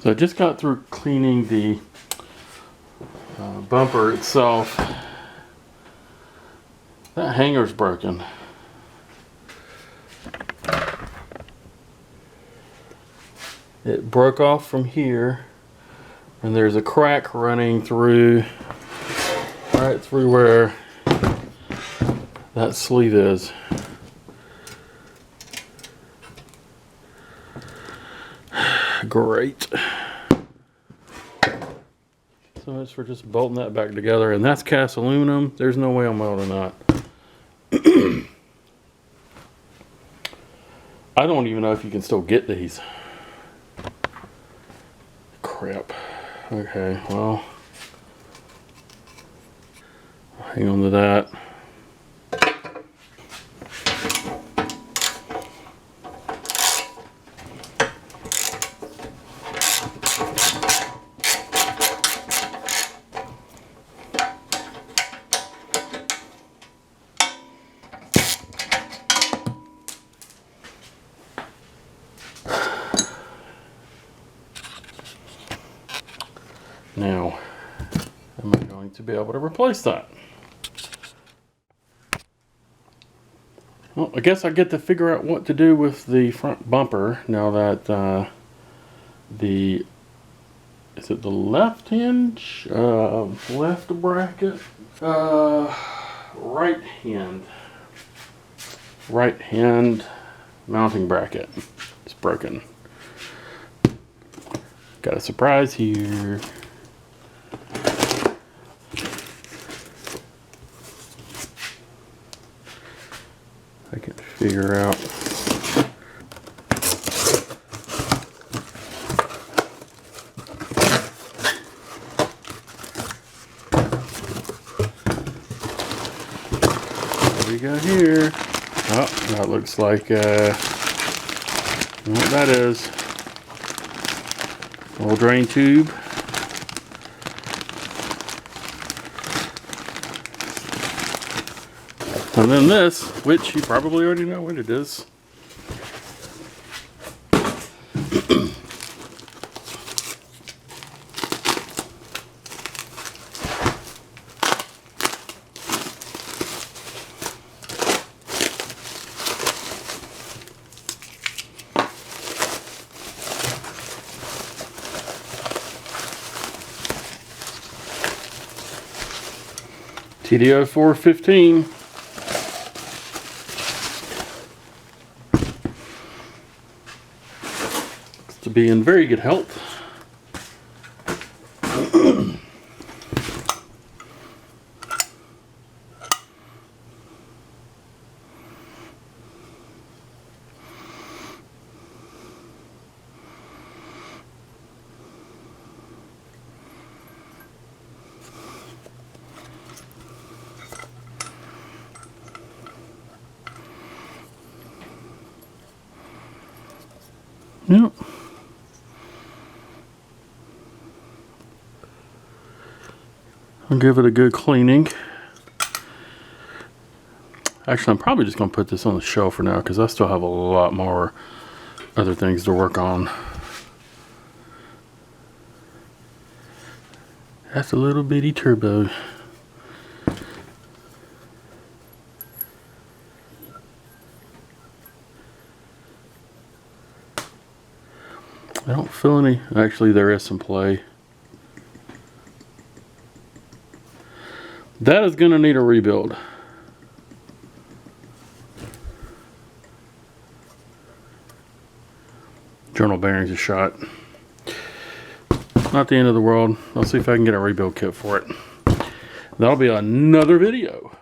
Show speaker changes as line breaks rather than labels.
So I just got through cleaning the bumper itself. That hanger's broken. It broke off from here, and there's a crack running through, right through where that sleeve is. Great. So much for just bolting that back together, and that's cast aluminum. There's no way I'm welding that. I don't even know if you can still get these. Crap. Okay, well, hang on to that. Now, am I going to be able to replace that? Well, I guess I get to figure out what to do with the front bumper now that is it the left hinge? Left bracket? Right hand mounting bracket is broken. Got a surprise here. I can figure out. What do we got here? Oh, that looks like you know what that is. Oil drain tube. And then this, which you probably already know what it is. TDO 415. To be in very good health. Yep. I'll give it a good cleaning. Actually, I'm probably just going to put this on the shelf for now because I still have a lot more other things to work on. That's a little bitty turbo. I don't feel any. Actually, there is some play. That is going to need a rebuild. Journal bearings are shot. Not the end of the world. I'll see if I can get a rebuild kit for it. That'll be another video.